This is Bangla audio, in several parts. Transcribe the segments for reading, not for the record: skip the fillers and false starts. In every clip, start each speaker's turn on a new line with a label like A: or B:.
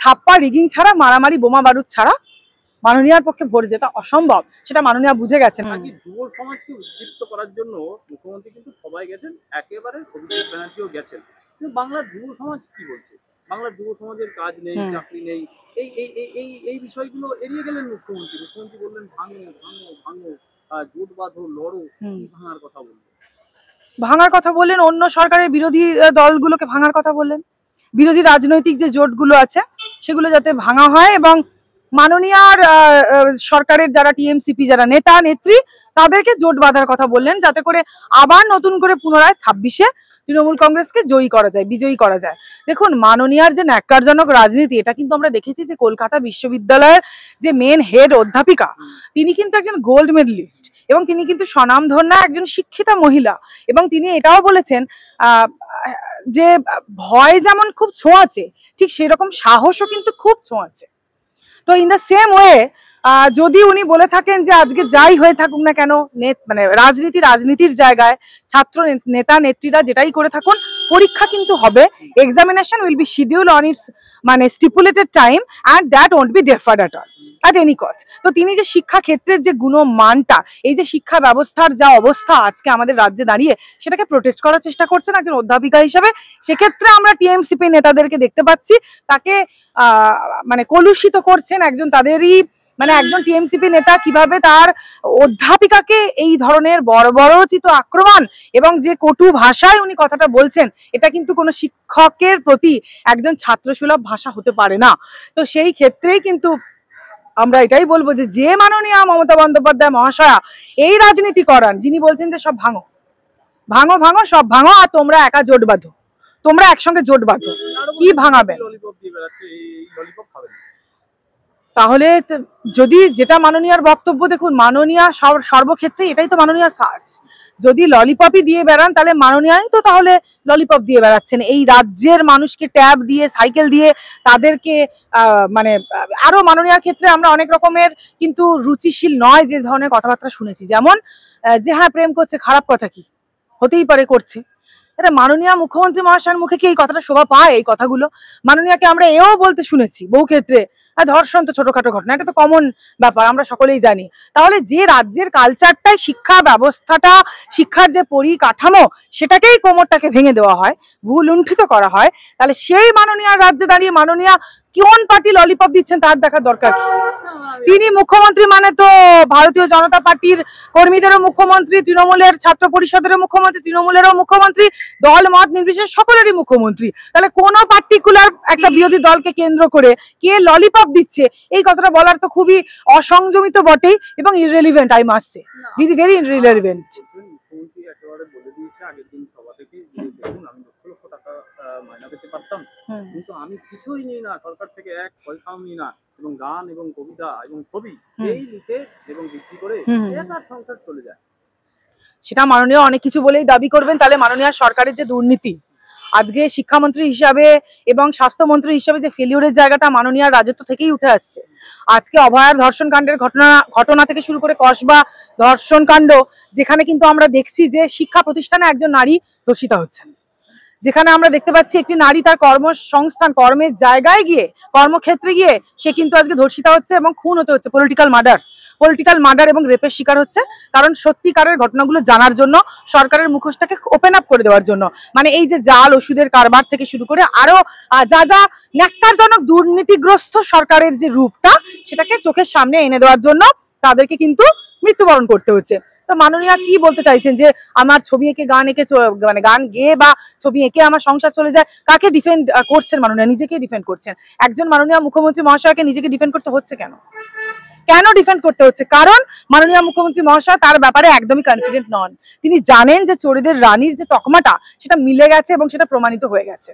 A: ছাপ্পা রিগিং ছাড়া, মারামারি বোমা বারুদ ছাড়া মাননীয়ার পক্ষে ভোট জেতা অসম্ভব, সেটা মাননীয়া বুঝে গেছেন।
B: যুব সমাজকে উজ্জীবিত করার জন্য মুখ্যমন্ত্রী কিন্তু সবাই গেছেন, একেবারে অভিষেক ব্যানার্জিও গেছেন, কিন্তু বাংলার যুব সমাজ কি বলছে? বাংলার যুব সমাজের কাজ নেই, চাকরি নেই, এই এই এই এই বিষয়গুলো এড়িয়ে গেলেন মুখ্যমন্ত্রী। মুখ্যমন্ত্রী বললেন ভাঙো ভাঙো ভাঙো, জোট বাঁধো, লড়ো। ভাঙার কথা বললেন,
A: ভাঙার কথা বললেন, অন্য সরকারের বিরোধী দলগুলোকে ভাঙার কথা বললেন। বিরোধী রাজনৈতিক যে জোটগুলো আছে সেগুলো যাতে ভাঙা হয়, এবং মাননীয়ার সরকারের যারা টিএমসিপি যারা নেতা নেত্রী তাদেরকে জোট বাঁধার কথা বললেন, যাতে করে আবার নতুন করে পুনরায় 26-এ তৃণমূল কংগ্রেসকে জয়ী করা যায়, বিজয়ী করা যায়। দেখুন, মাননীয়ার যে ন্যাক্কারজনক রাজনীতি, এটা কিন্তু আমরা দেখেছি যে কলকাতা বিশ্ববিদ্যালয়ের যে মেন হেড অধ্যাপিকা, তিনি কিন্তু একজন গোল্ড মেডেলিস্ট, এবং তিনি কিন্তু স্বনামধন্য একজন শিক্ষিতা মহিলা, এবং তিনি এটাও বলেছেন যে ভয় যেমন খুব ছোঁয়াচে, ঠিক সেরকম সাহসও কিন্তু খুব ছোঁয়াচে। তো ইন দ্য সেম ওয়ে, যদি উনি বলে থাকেন যে আজকে যাই হয়ে থাকুক না কেন, মানে রাজনীতির জায়গায় ছাত্র নেতা নেত্রীরা যেটাই করে থাকুন, পরীক্ষা কিন্তু হবে, examination will be schedule on its মানে stipulated time, and that won't be deferred at all at any cost। তো তিনি যে শিক্ষা ক্ষেত্রের যে গুণমানটা, এই যে শিক্ষা ব্যবস্থার যা অবস্থা আজকে আমাদের রাজ্যে দাঁড়িয়ে, সেটাকে প্রোটেক্ট করার চেষ্টা করছেন একজন অধ্যাপিকা হিসেবে। সেক্ষেত্রে আমরা টিএমসিপি নেতাদেরকে দেখতে পাচ্ছি তাকে মানে কলুষিত করছেন, একজন তাদেরই মানে একজন টিএমসিপি নেতা কিভাবে তার অধ্যাপিকাকে এই ধরনের বর্বরোচিত আক্রমণ এবং যে কটু ভাষায় উনি কথাটা বলছেন, এটা কিন্তু কোনো শিক্ষকের প্রতি একজন ছাত্রসুলভ ভাষা হতে পারে না। তো সেই ক্ষেত্রেই কিন্তু আমরা এটাই বলবো যে মাননীয়া মমতা বন্দ্যোপাধ্যায় মহাশয়া এই রাজনীতি করান, যিনি বলছেন যে সব ভাঙো ভাঙো ভাঙো, সব ভাঙো, আর তোমরা একা জোট বাঁধো, তোমরা একসঙ্গে জোট বাঁধো, কি ভাঙাবেন? তাহলে যদি যেটা মাননীয়ার বক্তব্য, দেখুন মাননীয়া সর্বক্ষেত্রে এটাই তো মাননীয়ার কাজ। যদি ললিপপই দিয়ে বেড়ান, তাহলে মাননীয়াই তো তাহলে ললিপপ দিয়ে বেড়াচ্ছেন। এই রাজ্যের মানুষকে ট্যাব দিয়ে, সাইকেল দিয়ে, তাদেরকে মানে আরো মাননীয়ার ক্ষেত্রে আমরা অনেক রকমের কিন্তু রুচিশীল নয় যে ধরনের কথাবার্তা শুনেছি, যেমন যে হ্যাঁ প্রেম করছে, খারাপ কথা কি হতেই পারে, করছে। এটা মাননীয়া মুখ্যমন্ত্রী মহাশয়ের মুখে কি এই কথাটা শোভা পায়? এই কথাগুলো মাননীয়াকে আমরা এও বলতে শুনেছি বহু ক্ষেত্রে, ধর্ষণ তো ছোটখাটো ঘটনা, এটা তো কমন ব্যাপার, আমরা সকলেই জানি। তাহলে যে রাজ্যের কালচারটাই, শিক্ষা ব্যবস্থাটা, শিক্ষার যে পরিকাঠামো, সেটাকেই কোমরটাকে ভেঙে দেওয়া হয়, ভুল লুণ্ঠিত করা হয়, তাহলে সেই মাননীয়ার রাজ্যে দাঁড়িয়ে মাননীয়া কোন পার্টি ললিপপ দিচ্ছেন তার দেখার দরকার। তিনি মুখ্যমন্ত্রী মানে তো ভারতীয় জনতা পার্টির কর্মীদেরও মুখ্যমন্ত্রী, তৃণমূলের ছাত্র পরিষদেরও মুখ্যমন্ত্রী, তৃণমূলেরও মুখ্যমন্ত্রী, দল মত নির্বিশেষে সকলেরই মুখ্যমন্ত্রী। তাহলে কোন পার্টিকুলার একটা বিরোধী দলকে কেন্দ্র করে কে ললিপপ দিচ্ছে, এই কথাটা বলার তো খুবই অসংযমিত বটেই, এবং ইররেলিভেন্ট, আই মাস্ট সে, ভেরি ইররেলিভেন্ট।
B: মাইনা পেতে পারতাম, কিন্তু আমি কিছুই নিই না সরকার থেকে, এক পয়সাও নিই না, এবং গান এবং কবিতা এবং ছবি এই লিখে এবং বিক্রি করে তার সংসার চলে যায়।
A: সেটা মাননীয় অনেক কিছু বলেই দাবি করবেন, তাহলে মাননীয় সরকারের যে দুর্নীতি, আজকে শিক্ষামন্ত্রী হিসাবে এবং স্বাস্থ্যমন্ত্রী হিসাবে যে ফেলিওরের জায়গাটা মাননীয় রাজত্ব থেকেই উঠে আসছে। আজকে অভয়ার ধর্ষণ কাণ্ডের ঘটনা থেকে শুরু করে কসবা ধর্ষণ কাণ্ড, যেখানে কিন্তু আমরা দেখছি যে শিক্ষা প্রতিষ্ঠানে একজন নারী ধর্ষিতা হচ্ছেন, যেখানে আমরা দেখতে পাচ্ছি একটি নারী তার কর্মসংস্থান, কর্মের জায়গায় গিয়ে, কর্মক্ষেত্রে গিয়ে সে কিন্তু আজকে ধর্ষিতা হচ্ছে এবং খুন হতে হচ্ছে, পলিটিক্যাল মার্ডার এবং রেপের শিকার হচ্ছে। কারণ সত্যিকারের ঘটনাগুলো জানার জন্য, সরকারের মুখোশটাকে ওপেন আপ করে দেওয়ার জন্য, মানে এই যে জাল ওষুধের কারবার থেকে শুরু করে আরো যা যা ন্যাক্কারজনক দুর্নীতিগ্রস্ত সরকারের যে রূপটা, সেটাকে চোখের সামনে এনে দেওয়ার জন্য তাদেরকে কিন্তু মৃত্যুবরণ করতে হচ্ছে। তো মাননীয়া কি বলতে চাইছেন যে আমার ছবি এঁকে গান এঁকে, মানে গান গেয়ে বা ছবি এঁকে আমার সংসার চলে যায়? কাকে ডিফেন্ড করছেন মাননীয়া? নিজেকে ডিফেন্ড করছেন। একজন মাননীয় মুখ্যমন্ত্রী মহাশয়কে নিজেকে ডিফেন্ড করতে হচ্ছে কেন? কেন ডিফেন্ড করতে হচ্ছে? কারণ মাননীয় মুখ্যমন্ত্রী মহাশয় তার ব্যাপারে একদমই কনফিডেন্ট নন। তিনি জানেন যে চোরেদের রানীর যে তকমাটা, সেটা মিলে গেছে এবং সেটা প্রমাণিত হয়ে গেছে।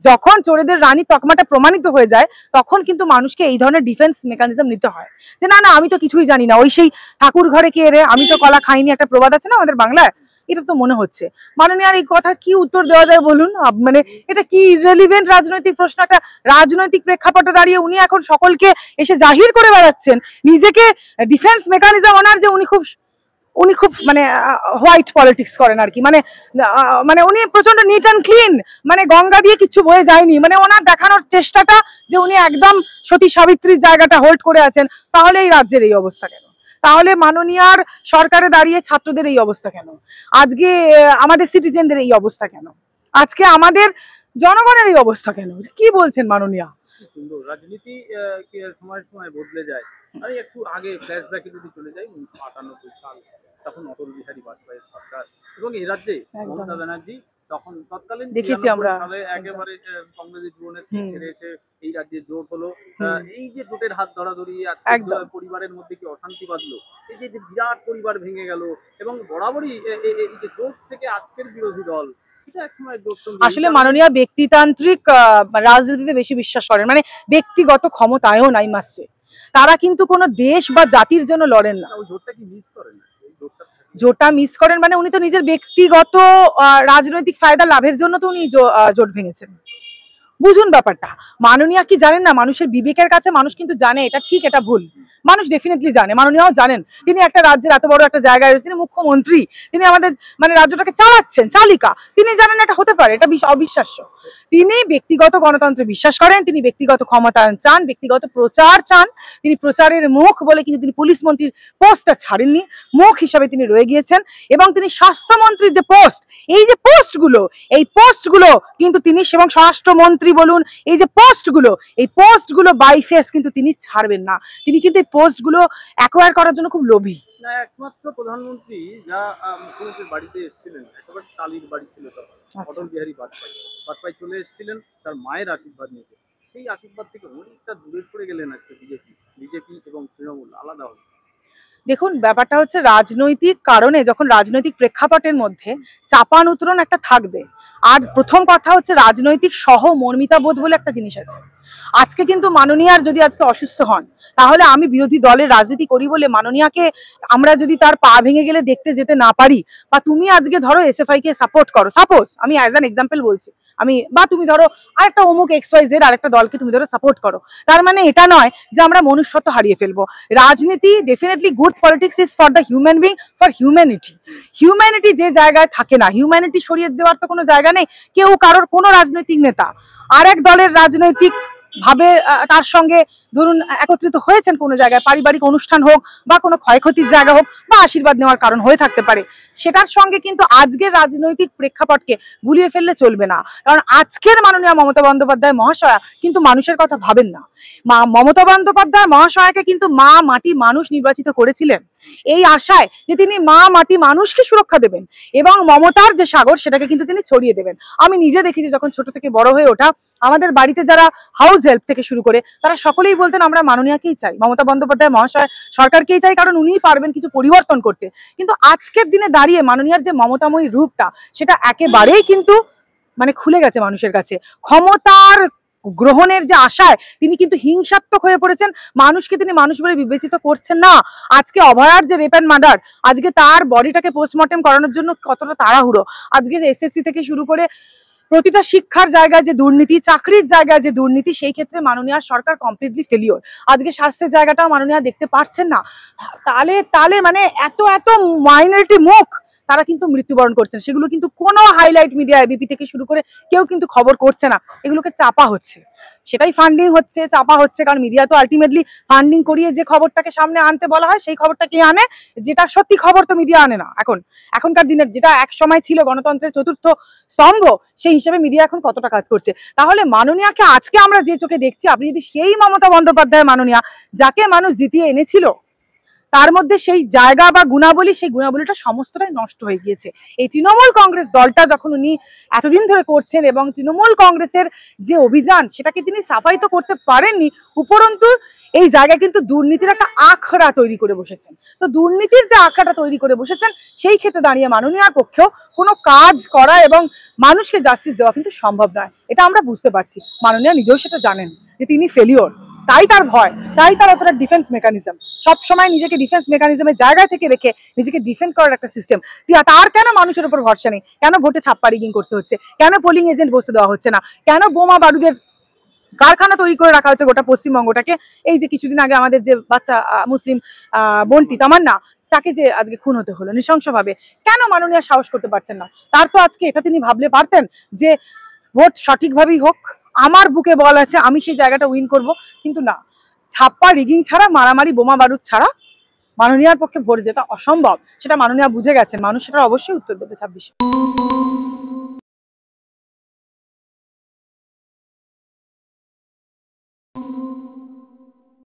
A: যখন চোরেদের রানী তকমাটা প্রমাণিত হয়ে যায়, তখন কিন্তু মানুষকে এই ধরনের ডিফেন্স মেকানিজম নিতে হয়, যে না না আমি তো কিছুই জানি না, ওই সেই ঠাকুর ঘরে কে রে, আমি তো কলা খাইনি, একটা প্রবাদ আছে না আমাদের বাংলায়, এটা তো মনে হচ্ছে। মাননীয় এই কথার কি উত্তর দেওয়া যায় বলুন? মানে এটা কি ইররেলিভেন্ট রাজনৈতিক প্রশ্ন? একটা রাজনৈতিক প্রেক্ষাপটে দাঁড়িয়ে উনি এখন সকলকে এসে জাহির করে বেড়াচ্ছেন নিজেকে ডিফেন্স মেকানিজম ওনার, যে উনি খুব উনি খুব মানে হোয়াইট পলিটিক্স করেন আর কি, মানে মানে উনি প্রচন্ড নিট অ্যান্ড ক্লিন, মানে গঙ্গা দিয়ে কিছু বয়ে যায়নি, মানে ওনার দেখানোর চেষ্টাটা যে উনি একদম সতী সাবিত্রীর জায়গাটা হোল্ড করে আছেন। তাহলে এই রাজ্যের এই অবস্থা কেন? তাহলে মাননীয়ার সরকারে দাঁড়িয়ে ছাত্রদের এই অবস্থা কেন? আজকে আমাদের সিটিজেনদের এই অবস্থা কেন? আজকে আমাদের জনগণের এই অবস্থা কেন? কি বলছেন মাননীয়া?
B: সুন্দর রাজনীতি সময় সময় বদলে যায়। আমি একটু আগে ফ্ল্যাশব্যাকে যদি চলে যাই, 1998 সাল, তখন অটল বিহারী বাজপেয়ীর সরকার এবং এই রাজ্যে মমতা ব্যানার্জি তখন তৎকালীন
A: দেখেছি আমরা
B: একেবারে কংগ্রেসের জীবনের ছেড়ে এসে এই রাজ্যে জোট হলো। এই যে জোটের হাত ধরাধরি পরিবারের মধ্যে কি অশান্তি বাঁধলো, এই যে বিরাট পরিবার ভেঙে গেল এবং বরাবরই এই যে জোট থেকে আজকের বিরোধী দল,
A: আসলে মাননীয় ব্যক্তিতান্ত্রিক রাজনীতিতে বেশি বিশ্বাস করেন, মানে ব্যক্তিগত ক্ষমতায়ন আই মাস্ট সে। তারা কিন্তু কোনো দেশ বা জাতির জন্য লড়েন না। জোটটা মিস করেন মানে উনি তো নিজের ব্যক্তিগত রাজনৈতিক ফায়দা লাভের জন্য তো উনি জোট ভেঙেছেন। বুঝুন ব্যাপারটা। মাননীয়া কি জানেন না? মানুষের বিবেকের কাছে মানুষ কিন্তু জানে এটা ঠিক এটা ভুল, মানুষ ডেফিনেটলি জানে। মাননীয়াও জানেন, তিনি একটা রাজ্যের এত বড় একটা জায়গায় রয়েছেন, তিনি মুখ্যমন্ত্রী, তিনি আমাদের মানে রাজ্যটাকে চালাচ্ছেন, চালিকা। তিনি জানেন এটা হতে পারে, এটা অবিশ্বাস্য। তিনি ব্যক্তিগত গণতন্ত্রে বিশ্বাস করেন, তিনি ব্যক্তিগত ক্ষমতায়ন চান, ব্যক্তিগত প্রচার চান। তিনি প্রচারের মুখ বলে কিন্তু তিনি পুলিশ মন্ত্রীর পোস্টটা ছাড়েননি, মুখ হিসাবে তিনি রয়ে গিয়েছেন। এবং তিনি স্বাস্থ্যমন্ত্রীর যে পোস্ট, এই যে পোস্টগুলো, এই পোস্টগুলো কিন্তু তিনি এবং স্বরাষ্ট্রমন্ত্রী বলুন, এই যে পোস্টগুলো, এই পোস্টগুলো বাই ফেস কিন্তু তিনি ছাড়বেন না। তিনি কিন্তু এই পোস্টগুলো অ্যাকোয়ার করার জন্য খুব লোভী।
B: একমাত্র প্রধানমন্ত্রী যা মুখ্যমন্ত্রীর বাড়িতে এসেছিলেন, একেবারে টালির বাড়ি ছিল তখন, অটল বিহারী বাজপেয়ী চলে এসেছিলেন তার মায়ের আশীর্বাদ নিতে। সেই আশীর্বাদ থেকে অনেকটা দূরে সরে গেলেন আজকে বিজেপি এবং তৃণমূল আলাদা হল।
A: দেখুন ব্যাপারটা হচ্ছে রাজনৈতিক কারণে যখন রাজনৈতিক প্রেক্ষাপটের মধ্যে চাপান উত্তরণ একটা থাকবে। আর প্রথম কথা হচ্ছে রাজনৈতিক সহমর্মিতাবোধ বলে একটা জিনিস আছে। আজকে কিন্তু মাননীয়ার যদি আজকে অসুস্থ হন, তাহলে আমি বিরোধী দলের রাজনীতি করি বলে মাননীয়াকে আমরা যদি তার পা ভেঙে গেলে দেখতে যেতে না পারি, বা তুমি আজকে ধরো এসএফআই কে সাপোর্ট করো, সাপোজ আমি অ্যাজ অ্যান এক্সাম্পল বলছি, আমি বা তুমি ধরো আরেকটা অমুক XYZ আরেকটা দলকে তুমি ধরো সাপোর্ট করো, তার মানে এটা নয় যে আমরা মনুষ্যত্ব হারিয়ে ফেলবো। রাজনীতি definitely good politics is for the human being, for humanity. Humanity যে জায়গায় থাকে না, হিউম্যানিটি সরিয়ে দেওয়ার তো কোনো জায়গা নেই। কেউ কারোর কোনো রাজনৈতিক নেতা আর এক দলের রাজনৈতিক ভাবে তার সঙ্গে ধরুন একত্রিত হয়েছেন কোনো জায়গায়, পারিবারিক অনুষ্ঠান হোক বা কোনো ক্ষয়ক্ষতির জায়গা হোক বা আশীর্বাদ নেওয়ার কারণ হয়ে থাকতে পারে, সেটার সঙ্গে কিন্তু আজকের রাজনৈতিক প্রেক্ষাপটকে গুলিয়ে ফেললে চলবে না। কারণ আজকের মাননীয় মমতা বন্দ্যোপাধ্যায় মহাশয়া কিন্তু মানুষের কথা ভাবেন না। মমতা বন্দ্যোপাধ্যায় মহাশয়াকে কিন্তু মা মাটি মানুষ নির্বাচিত করেছিলেন এই আশায় যে তিনি মা মাটি মানুষকে সুরক্ষা দেবেন এবং মমতার যে সাগর সেটাকে কিন্তু তিনি ছড়িয়ে দেবেন। আমি নিজে দেখেছি যখন ছোট থেকে বড় হয়ে ওঠা, আমাদের বাড়িতে যারা হাউস হেল্প থেকে শুরু করে তারা সকলেই বলতেন আমরা মাননীয়াকেই চাই, মমতা বন্দ্যোপাধ্যায় মহাশয় সরকারকেই চাই, কারণ উনিই পারবেন কিছু পরিবর্তন করতে। কিন্তু আজকের দিনে দাঁড়িয়ে মাননীয়ার যে মমতাময়ী রূপটা সেটা একেবারেই কিন্তু মানে খুলে গেছে মানুষের কাছে। ক্ষমতার গ্রহণের যে আশায় তিনি কিন্তু হিংসাত্মক হয়ে পড়েছেন, মানুষকে তিনি মানুষ বলে বিবেচিত করছেন না। আজকে অভয়ার যে রেপ অ্যান্ড মার্ডার, আজকে তার বডিটাকে পোস্টমর্টেম করানোর জন্য কতটা তাড়াহুড়ো, আজকে SSC থেকে শুরু করে প্রতিটা শিক্ষার জায়গায় যে দুর্নীতি, চাকরির জায়গায় যে দুর্নীতি, সেই ক্ষেত্রে মাননীয় সরকার কমপ্লিটলি ফেলিওর। আজকে স্বাস্থ্যের জায়গাটাও মাননীয় দেখতে পাচ্ছেন না। তালে তালে মানে এত এত মাইনরিটি মুখ তারা কিন্তু মৃত্যুবরণ করছেন, সেগুলো কিন্তু কোনো হাইলাইট মিডিয়া ABP থেকে শুরু করে কেউ কিন্তু খবর করছে না, এগুলোকে চাপা হচ্ছে। সেটাই ফান্ডিং হচ্ছে, চাপা হচ্ছে, কারণ মিডিয়া তো আলটিমেটলি ফান্ডিং করিয়ে যে খবরটাকে সামনে আনতে বলা হয় সেই খবরটা কে আনে? যেটা সত্যি খবর তো মিডিয়া আনে না। এখনকার দিনের যেটা এক সময় ছিল গণতন্ত্রের চতুর্থ স্তম্ভ, সেই হিসেবে মিডিয়া এখন কতটা কাজ করছে। তাহলে মাননীয়াকে আজকে আমরা যে চোখে দেখছি, আপনি যদি সেই মমতা বন্দ্যোপাধ্যায় মাননীয়া যাকে মানুষ জিতিয়ে এনেছিল, তার মধ্যে সেই জায়গা বা গুণাবলী, সেই গুণাবলীটা সমস্তটাই নষ্ট হয়ে গিয়েছে। এই তৃণমূল কংগ্রেস দলটা যখন উনি এতদিন ধরে করছেন এবং তৃণমূল কংগ্রেসের যে অভিযান সেটাকে তিনি সাফাই তো করতে পারেননি, উপরন্তু এই জায়গায় কিন্তু দুর্নীতির একটা আখড়া তৈরি করে বসেছেন। তো দুর্নীতির যে আখড়াটা তৈরি করে বসেছেন সেই ক্ষেত্রে দাঁড়িয়ে মাননীয়ার পক্ষেও কোনো কাজ করা এবং মানুষকে জাস্টিস দেওয়া কিন্তু সম্ভব নয়, এটা আমরা বুঝতে পারছি। মাননীয়া নিজেও সেটা জানেন যে তিনি ফেলিওর, তাই তার ভয়, তাই তার অতটা ডিফেন্স মেকানিজম, সবসময় নিজেকে ডিফেন্স মেকানিজমের জায়গায় থেকে রেখে নিজেকে ডিফেন্ড করার একটা সিস্টেম। তার কেন মানুষের উপর ভরসা নেই? কেন ভোটে ছাপ্পা রিগিং করতে হচ্ছে? কেন পোলিং এজেন্ট বসতে দেওয়া হচ্ছে না? কেন বোমা বারুদের কারখানা তৈরি করে রাখা হচ্ছে গোটা পশ্চিমবঙ্গটাকে? এই যে কিছুদিন আগে আমাদের যে বাচ্চা মুসলিম বোনটি তামান্না, তাকে যে আজকে খুন হতে হলো নৃশংসভাবে, কেন মাননীয় সাহস করতে পারছেন না? তার তো আজকে এটা তিনি ভাবলে পারতেন যে ভোট সঠিকভাবেই হোক, আমার বুকে বল আছে, আমি সেই জায়গাটা উইন করব, কিন্তু না, ছাপ্পা রিগিং ছাড়া, মারামারি বোমা বারুদ ছাড়া মাননীয়ার পক্ষে ভোট জেতা অসম্ভব। সেটা মাননীয়া বুঝে গেছেন, মানুষ সেটা অবশ্যই উত্তর দেবে 26-এ।